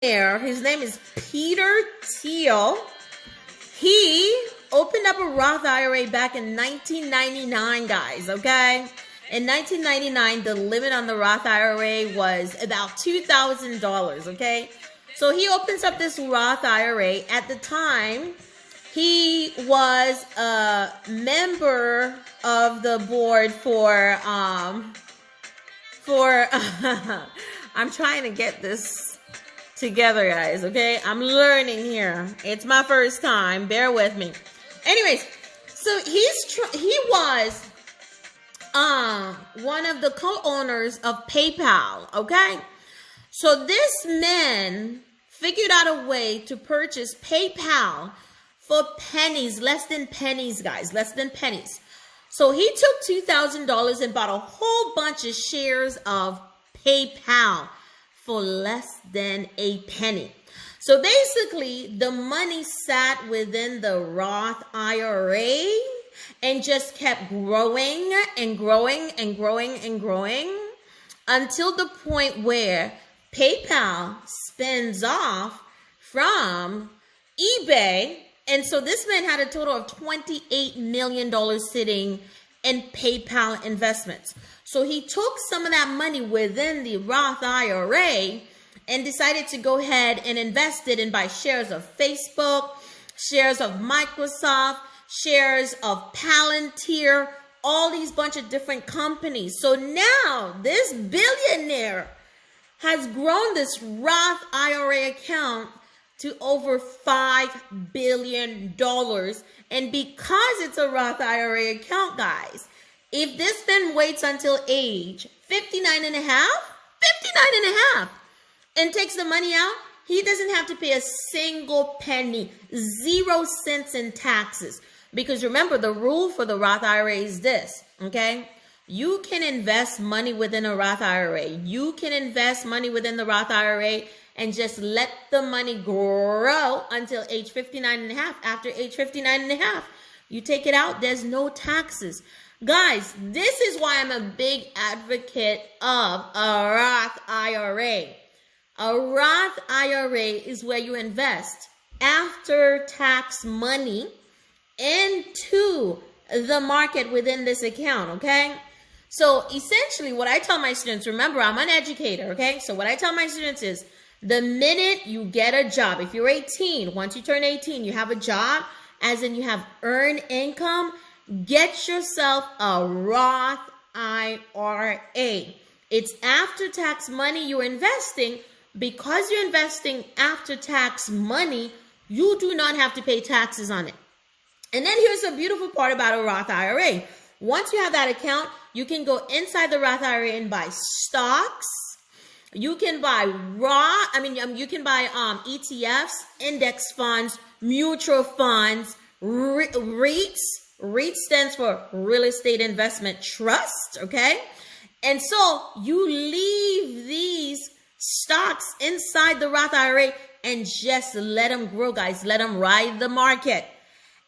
His name is Peter Thiel. He opened up a Roth IRA back in 1999, guys, okay? In 1999, the limit on the Roth IRA was about $2,000, okay? So he opens up this Roth IRA. At the time, he was a member of the board for I'm trying to get this together, guys, okay? I'm learning here. It's my first time. Bear with me. Anyways, so he was one of the co-owners of PayPal, okay? So this man figured out a way to purchase PayPal for pennies, less than pennies, guys, less than pennies. So he took $2,000 and bought a whole bunch of shares of PayPal for less than a penny. So basically, the money sat within the Roth IRA and just kept growing and growing and growing and growing until the point where PayPal spins off from eBay. And so this man had a total of $28 million sitting in PayPal investments. So he took some of that money within the Roth IRA and decided to go ahead and invest it and buy shares of Facebook, shares of Microsoft, shares of Palantir, all these bunch of different companies. So now this billionaire has grown this Roth IRA account to over $5 billion. And because it's a Roth IRA account, guys, if this man waits until age 59 and a half and takes the money out, he doesn't have to pay a single penny, 0 cents in taxes. Because remember, the rule for the Roth IRA is this, okay? You can invest money within a Roth IRA. You can invest money within the Roth IRA and just let the money grow until age 59 and a half. After age 59 and a half, you take it out, there's no taxes. Guys, this is why I'm a big advocate of a Roth IRA. A Roth IRA is where you invest after tax money into the market within this account, okay? So essentially what I tell my students, remember, I'm an educator, okay? So what I tell my students is the minute you get a job, if you're 18, once you turn 18, you have a job, as in you have earned income, get yourself a Roth IRA. It's after tax money you're investing. Because you're investing after tax money, you do not have to pay taxes on it. And then here's the beautiful part about a Roth IRA. Once you have that account, you can go inside the Roth IRA and buy stocks. You can buy you can buy ETFs, index funds, mutual funds, REITs. REIT stands for Real Estate Investment Trust, okay? And so you leave these stocks inside the Roth IRA and just let them grow, guys. Let them ride the market.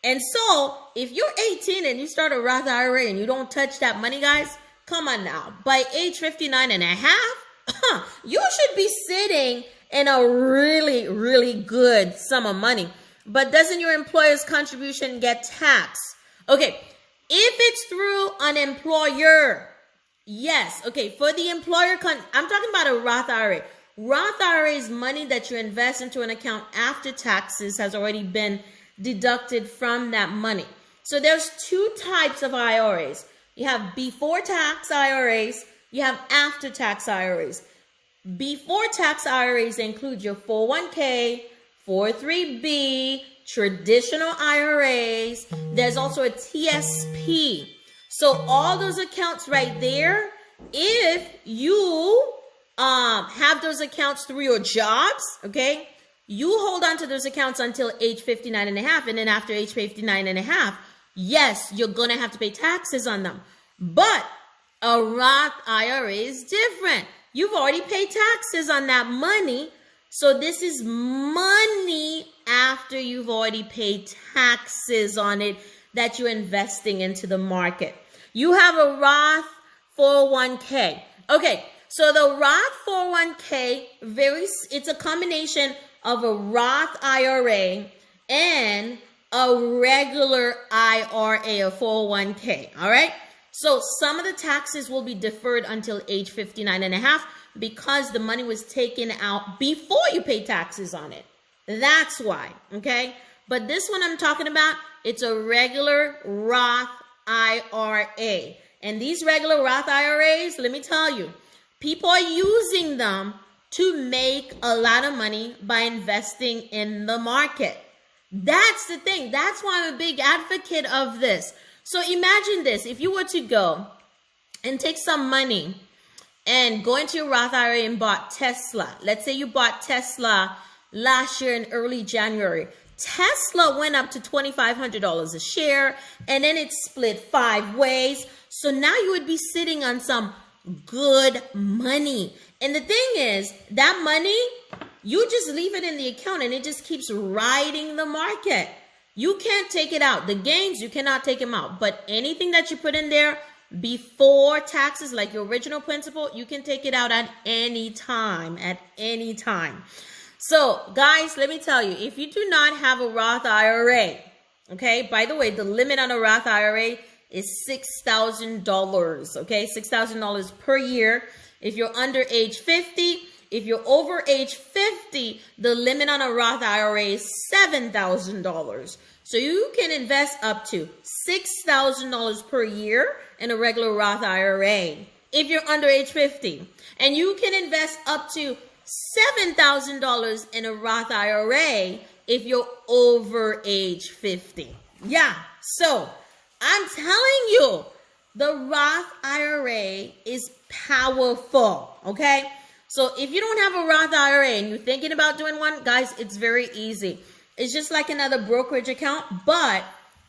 And so if you're 18 and you start a Roth IRA and you don't touch that money, guys, come on now. By age 59 and a half, you should be sitting in a really, really good sum of money. But doesn't your employer's contribution get taxed? Okay, if it's through an employer, yes. Okay, for the employer, I'm talking about a Roth IRA. Roth IRA is money that you invest into an account after taxes has already been deducted from that money. So there's two types of IRAs. You have before tax IRAs, you have after tax IRAs. Before tax IRAs include your 401k, 403b, traditional IRAs. There's also a TSP. So all those accounts right there, if you have those accounts through your jobs, okay, you hold on to those accounts until age 59 and a half. And then after age 59 and a half, yes, you're going to have to pay taxes on them. But a Roth IRA is different. You've already paid taxes on that money. So this is money after you've already paid taxes on it that you're investing into the market. You have a Roth 401k. Okay, So the Roth 401k, it's a combination of a Roth IRA and a regular IRA, a 401k. All right. So some of the taxes will be deferred until age 59 and a half because the money was taken out before you pay taxes on it. That's why. Okay. But this one I'm talking about, it's a regular Roth IRA. And these regular Roth IRAs, let me tell you, people are using them to make a lot of money by investing in the market. That's the thing. That's why I'm a big advocate of this. So imagine this. If you were to go and take some money and go into your Roth IRA and bought Tesla. Let's say you bought Tesla last year in early January. Tesla went up to $2,500 a share, and then it split 5 ways. So now you would be sitting on some good money. And the thing is, that money, you just leave it in the account and it just keeps riding the market. You can't take it out. The gains, you cannot take them out. But anything that you put in there before taxes, like your original principal, you can take it out at any time, So, guys, let me tell you, if you do not have a Roth IRA, okay, by the way, the limit on a Roth IRA is $6,000, okay, $6,000 per year. If you're under age 50, if you're over age 50, the limit on a Roth IRA is $7,000. So you can invest up to $6,000 per year in a regular Roth IRA if you're under age 50. And you can invest up to $7,000 in a Roth IRA if you're over age 50. Yeah, so I'm telling you, the Roth IRA is powerful, okay? So if you don't have a Roth IRA and you're thinking about doing one, guys, it's very easy. It's just like another brokerage account, but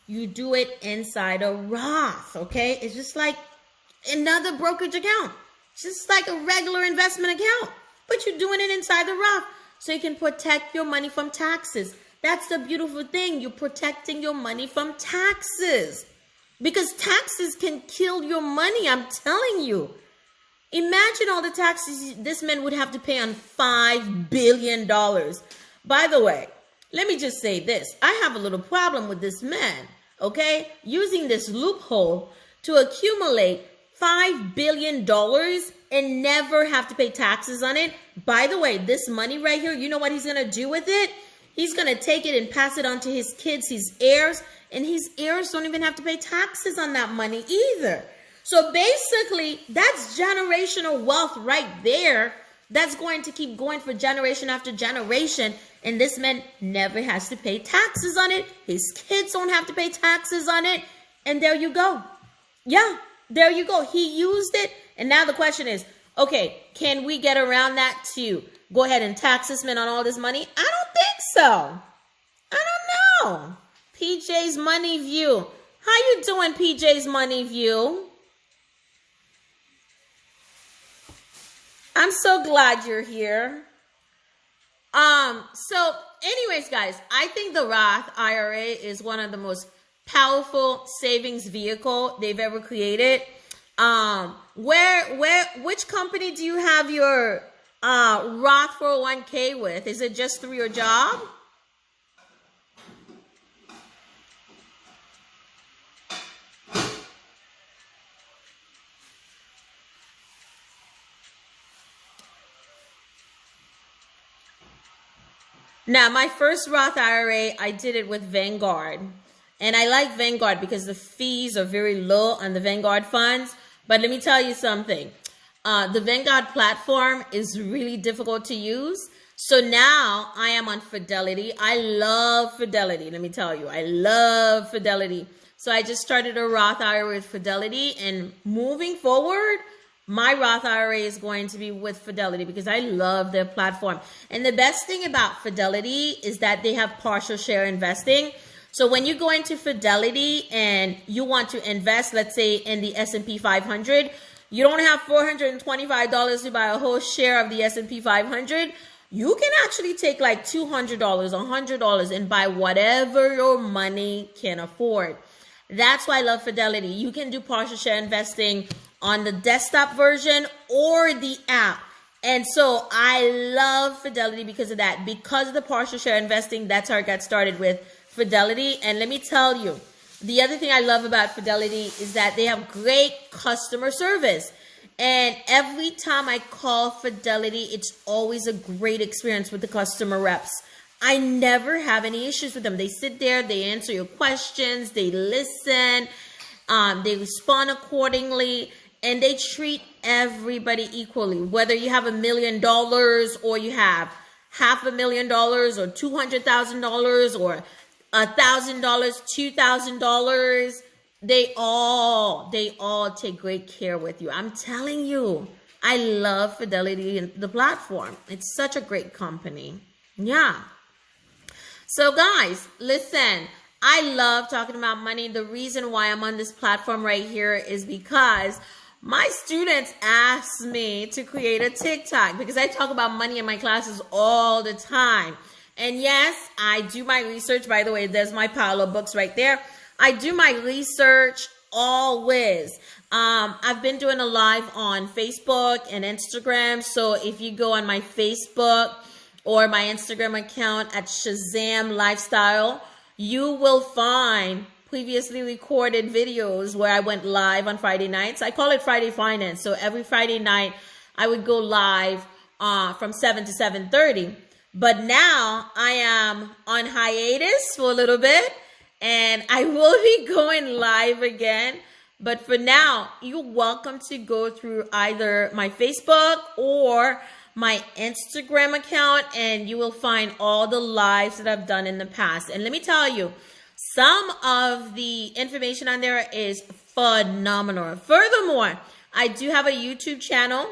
you do it inside a Roth, okay? It's just like another brokerage account. It's just like a regular investment account, but you're doing it inside the Roth so you can protect your money from taxes. That's the beautiful thing. You're protecting your money from taxes because taxes can kill your money. I'm telling you. Imagine all the taxes this man would have to pay on $5 billion. By the way, let me just say this. I have a little problem with this man, okay? Using this loophole to accumulate $5 billion and never have to pay taxes on it. By the way, this money right here, you know what he's going to do with it? He's going to take it and pass it on to his kids, his heirs, and his heirs don't even have to pay taxes on that money either. So basically, that's generational wealth right there. That's going to keep going for generation after generation. And this man never has to pay taxes on it. His kids don't have to pay taxes on it. And there you go. Yeah, there you go. He used it. And now the question is, okay, can we get around that to go ahead and tax this man on all this money? I don't think so. I don't know. PJ's Money View. How you doing, PJ's Money View? I'm so glad you're here. So anyways, guys, I think the Roth IRA is one of the most powerful savings vehicle they've ever created. Which company do you have your Roth 401k with? Is it just through your job? Now, my first Roth IRA, I did it with Vanguard. And I like Vanguard because the fees are very low on the Vanguard funds. But let me tell you something. The Vanguard platform is really difficult to use. So now I am on Fidelity. I love Fidelity. Let me tell you, I love Fidelity. So I just started a Roth IRA with Fidelity. And moving forward, my Roth IRA is going to be with Fidelity because I love their platform. And the best thing about Fidelity is that they have partial share investing. So when you go into Fidelity and you want to invest, let's say in the S&P 500, you don't have $425 to buy a whole share of the S&P 500. You can actually take like $200, $100 and buy whatever your money can afford. That's why I love Fidelity. You can do partial share investing on the desktop version or the app. And so I love Fidelity because of that. Because of the partial share investing, that's how I got started with Fidelity. And let me tell you, the other thing I love about Fidelity is that they have great customer service. And every time I call Fidelity, it's always a great experience with the customer reps. I never have any issues with them. They sit there, they answer your questions, they listen, they respond accordingly, and they treat everybody equally. Whether you have $1 million or you have $500,000 or $200,000 or $1,000, $2,000, they all take great care with you. I'm telling you, I love Fidelity and the platform. It's such a great company. Yeah. So guys, listen, I love talking about money. The reason why I'm on this platform right here is because my students ask me to create a TikTok because I talk about money in my classes all the time. And yes, I do my research. By the way, there's my pile of books right there. I do my research always. I've been doing a live on Facebook and Instagram. So if you go on my Facebook or my Instagram account at Shazam Lifestyle, you will find previously recorded videos where I went live on Friday nights. I call it Friday Finance. So every Friday night, I would go live from 7 to 7:30. But now I am on hiatus for a little bit, and I will be going live again. But for now, you're welcome to go through either my Facebook or my Instagram account, and you will find all the lives that I've done in the past. And let me tell you, some of the information on there is phenomenal. Furthermore, I do have a YouTube channel.